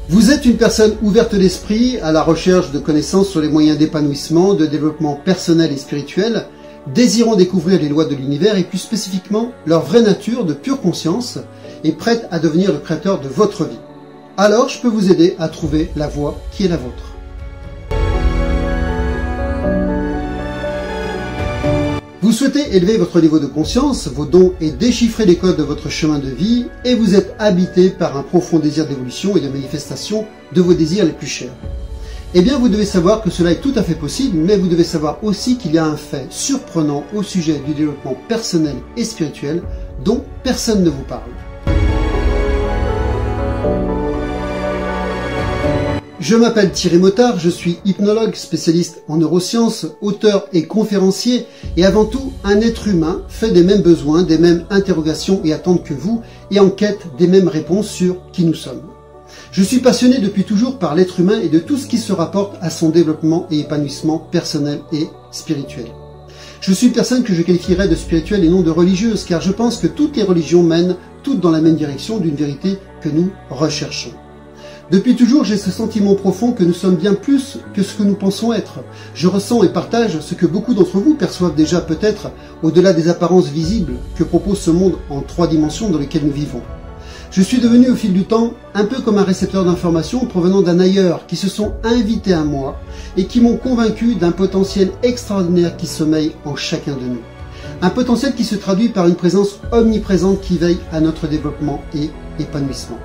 Vous êtes une personne ouverte d'esprit, à la recherche de connaissances sur les moyens d'épanouissement, de développement personnel et spirituel, désirant découvrir les lois de l'univers et plus spécifiquement leur vraie nature de pure conscience et prête à devenir le créateur de votre vie. Alors je peux vous aider à trouver la voie qui est la vôtre. Vous souhaitez élever votre niveau de conscience, vos dons et déchiffrer les codes de votre chemin de vie et vous êtes habité par un profond désir d'évolution et de manifestation de vos désirs les plus chers. Eh bien, vous devez savoir que cela est tout à fait possible, mais vous devez savoir aussi qu'il y a un fait surprenant au sujet du développement personnel et spirituel dont personne ne vous parle. Je m'appelle Thierry Mottard, je suis hypnologue, spécialiste en neurosciences, auteur et conférencier, et avant tout un être humain fait des mêmes besoins, des mêmes interrogations et attentes que vous, et en quête des mêmes réponses sur qui nous sommes. Je suis passionné depuis toujours par l'être humain et de tout ce qui se rapporte à son développement et épanouissement personnel et spirituel. Je suis une personne que je qualifierais de spirituelle et non de religieuse, car je pense que toutes les religions mènent toutes dans la même direction d'une vérité que nous recherchons. Depuis toujours, j'ai ce sentiment profond que nous sommes bien plus que ce que nous pensons être. Je ressens et partage ce que beaucoup d'entre vous perçoivent déjà peut-être au-delà des apparences visibles que propose ce monde en 3 dimensions dans lequel nous vivons. Je suis devenu au fil du temps un peu comme un récepteur d'informations provenant d'un ailleurs qui se sont invités à moi et qui m'ont convaincu d'un potentiel extraordinaire qui sommeille en chacun de nous. Un potentiel qui se traduit par une présence omniprésente qui veille à notre développement et épanouissement.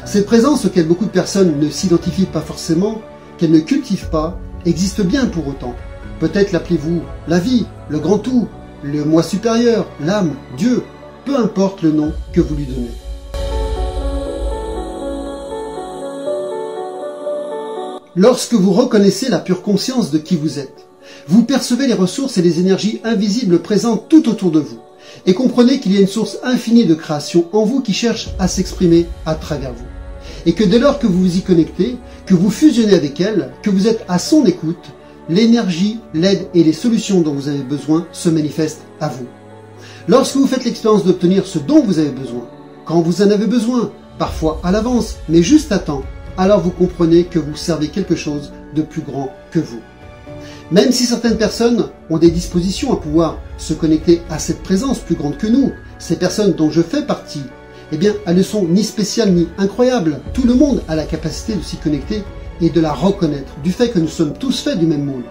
Cette présence auquel beaucoup de personnes ne s'identifient pas forcément, qu'elles ne cultivent pas, existe bien pour autant. Peut-être l'appelez-vous la vie, le grand tout, le moi supérieur, l'âme, Dieu, peu importe le nom que vous lui donnez. Lorsque vous reconnaissez la pure conscience de qui vous êtes, vous percevez les ressources et les énergies invisibles présentes tout autour de vous, et comprenez qu'il y a une source infinie de création en vous qui cherche à s'exprimer à travers vous. Et que dès lors que vous vous y connectez, que vous fusionnez avec elle, que vous êtes à son écoute, l'énergie, l'aide et les solutions dont vous avez besoin se manifestent à vous. Lorsque vous faites l'expérience d'obtenir ce dont vous avez besoin, quand vous en avez besoin, parfois à l'avance, mais juste à temps, alors vous comprenez que vous servez quelque chose de plus grand que vous. Même si certaines personnes ont des dispositions à pouvoir se connecter à cette présence plus grande que nous, ces personnes dont je fais partie, eh bien, elles ne sont ni spéciales ni incroyables. Tout le monde a la capacité de s'y connecter et de la reconnaître, du fait que nous sommes tous faits du même moule.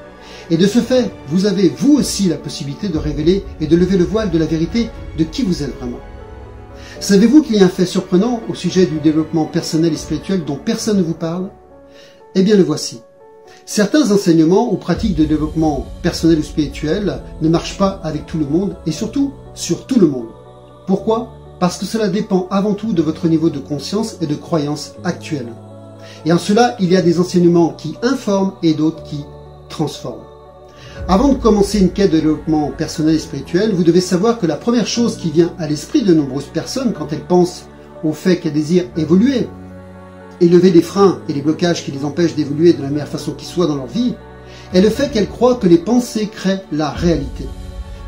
Et de ce fait, vous avez vous aussi la possibilité de révéler et de lever le voile de la vérité de qui vous êtes vraiment. Savez-vous qu'il y a un fait surprenant au sujet du développement personnel et spirituel dont personne ne vous parle? Eh bien, le voici. Certains enseignements ou pratiques de développement personnel ou spirituel ne marchent pas avec tout le monde et surtout sur tout le monde. Pourquoi? Parce que cela dépend avant tout de votre niveau de conscience et de croyance actuelle. Et en cela, il y a des enseignements qui informent et d'autres qui transforment. Avant de commencer une quête de développement personnel et spirituel, vous devez savoir que la première chose qui vient à l'esprit de nombreuses personnes quand elles pensent au fait qu'elles désirent évoluer et lever les freins et les blocages qui les empêchent d'évoluer de la meilleure façon qui soit dans leur vie, est le fait qu'elles croient que les pensées créent la réalité.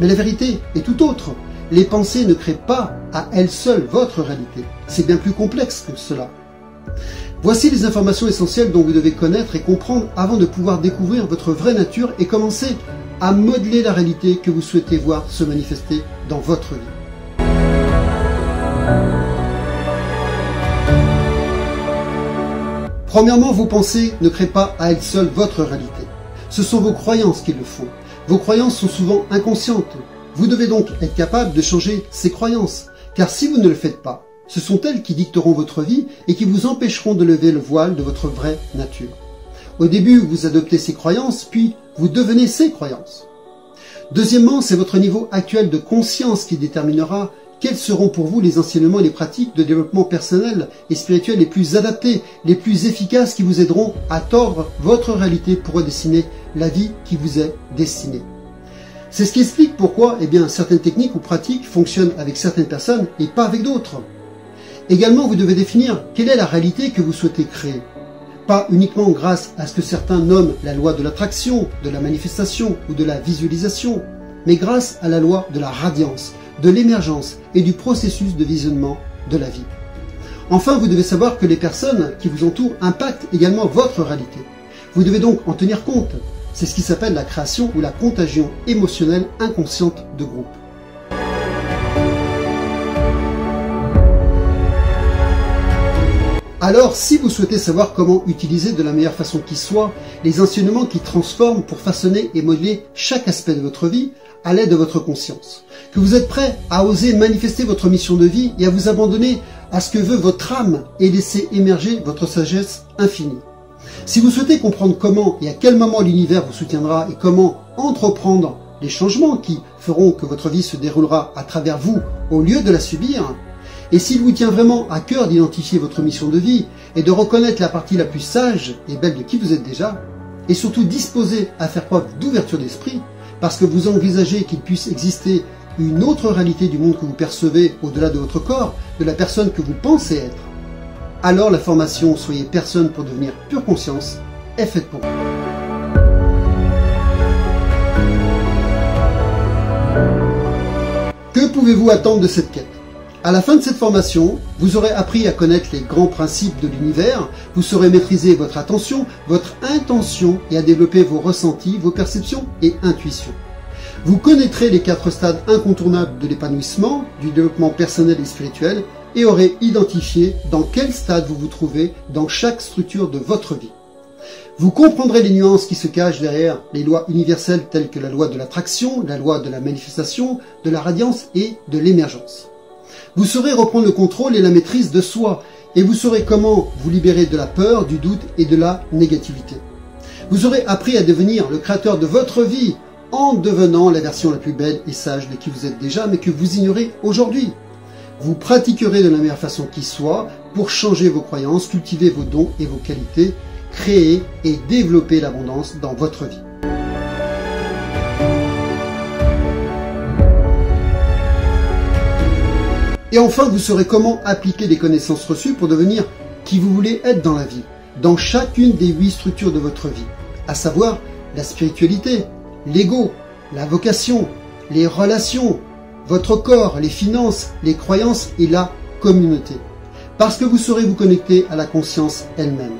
Mais la vérité est tout autre. Les pensées ne créent pas à elles seules votre réalité. C'est bien plus complexe que cela. Voici les informations essentielles dont vous devez connaître et comprendre avant de pouvoir découvrir votre vraie nature et commencer à modeler la réalité que vous souhaitez voir se manifester dans votre vie. Premièrement, vos pensées ne créent pas à elles seules votre réalité. Ce sont vos croyances qui le font. Vos croyances sont souvent inconscientes. Vous devez donc être capable de changer ces croyances, car si vous ne le faites pas, ce sont elles qui dicteront votre vie et qui vous empêcheront de lever le voile de votre vraie nature. Au début, vous adoptez ces croyances, puis vous devenez ces croyances. Deuxièmement, c'est votre niveau actuel de conscience qui déterminera quels seront pour vous les enseignements et les pratiques de développement personnel et spirituel les plus adaptés, les plus efficaces qui vous aideront à tordre votre réalité pour redessiner la vie qui vous est destinée. C'est ce qui explique pourquoi certaines techniques ou pratiques fonctionnent avec certaines personnes et pas avec d'autres. Également, vous devez définir quelle est la réalité que vous souhaitez créer. Pas uniquement grâce à ce que certains nomment la loi de l'attraction, de la manifestation ou de la visualisation, mais grâce à la loi de la radiance, de l'émergence et du processus de visionnement de la vie. Enfin, vous devez savoir que les personnes qui vous entourent impactent également votre réalité. Vous devez donc en tenir compte. C'est ce qui s'appelle la création ou la contagion émotionnelle inconsciente de groupe. Alors, si vous souhaitez savoir comment utiliser de la meilleure façon qui soit les enseignements qui transforment pour façonner et modeler chaque aspect de votre vie à l'aide de votre conscience, que vous êtes prêt à oser manifester votre mission de vie et à vous abandonner à ce que veut votre âme et laisser émerger votre sagesse infinie. Si vous souhaitez comprendre comment et à quel moment l'univers vous soutiendra et comment entreprendre les changements qui feront que votre vie se déroulera à travers vous au lieu de la subir, et s'il vous tient vraiment à cœur d'identifier votre mission de vie et de reconnaître la partie la plus sage et belle de qui vous êtes déjà, et surtout disposé à faire preuve d'ouverture d'esprit, parce que vous envisagez qu'il puisse exister une autre réalité du monde que vous percevez au-delà de votre corps, de la personne que vous pensez être, alors la formation « Soyez personne pour devenir pure conscience » est faite pour vous. Que pouvez-vous attendre de cette quête? À la fin de cette formation, vous aurez appris à connaître les grands principes de l'univers, vous saurez maîtriser votre attention, votre intention et à développer vos ressentis, vos perceptions et intuitions. Vous connaîtrez les 4 stades incontournables de l'épanouissement, du développement personnel et spirituel et aurez identifié dans quel stade vous vous trouvez dans chaque structure de votre vie. Vous comprendrez les nuances qui se cachent derrière les lois universelles telles que la loi de l'attraction, la loi de la manifestation, de la radiance et de l'émergence. Vous saurez reprendre le contrôle et la maîtrise de soi et vous saurez comment vous libérer de la peur, du doute et de la négativité. Vous aurez appris à devenir le créateur de votre vie en devenant la version la plus belle et sage de qui vous êtes déjà mais que vous ignorez aujourd'hui. Vous pratiquerez de la meilleure façon qui soit pour changer vos croyances, cultiver vos dons et vos qualités, créer et développer l'abondance dans votre vie. Et enfin, vous saurez comment appliquer les connaissances reçues pour devenir qui vous voulez être dans la vie, dans chacune des 8 structures de votre vie, à savoir la spiritualité, l'ego, la vocation, les relations, votre corps, les finances, les croyances et la communauté. Parce que vous saurez vous connecter à la conscience elle-même.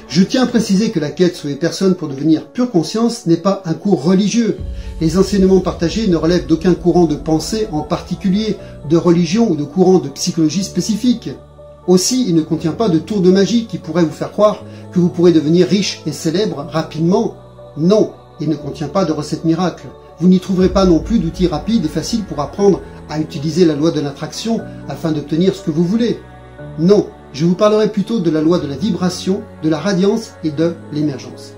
Je tiens à préciser que la quête Soyez personne pour devenir pure conscience n'est pas un cours religieux. Les enseignements partagés ne relèvent d'aucun courant de pensée en particulier, de religion ou de courant de psychologie spécifique. Aussi, il ne contient pas de tour de magie qui pourrait vous faire croire que vous pourrez devenir riche et célèbre rapidement. Non, il ne contient pas de recettes miracles. Vous n'y trouverez pas non plus d'outils rapides et faciles pour apprendre à utiliser la loi de l'attraction afin d'obtenir ce que vous voulez. Non, je vous parlerai plutôt de la loi de la vibration, de la radiance et de l'émergence.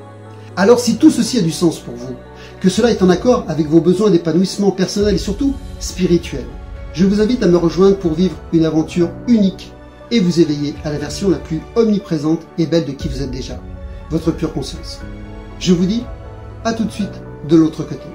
Alors si tout ceci a du sens pour vous, que cela est en accord avec vos besoins d'épanouissement personnel et surtout spirituel, je vous invite à me rejoindre pour vivre une aventure unique et vous éveiller à la version la plus omniprésente et belle de qui vous êtes déjà, votre pure conscience. Je vous dis à tout de suite de l'autre côté.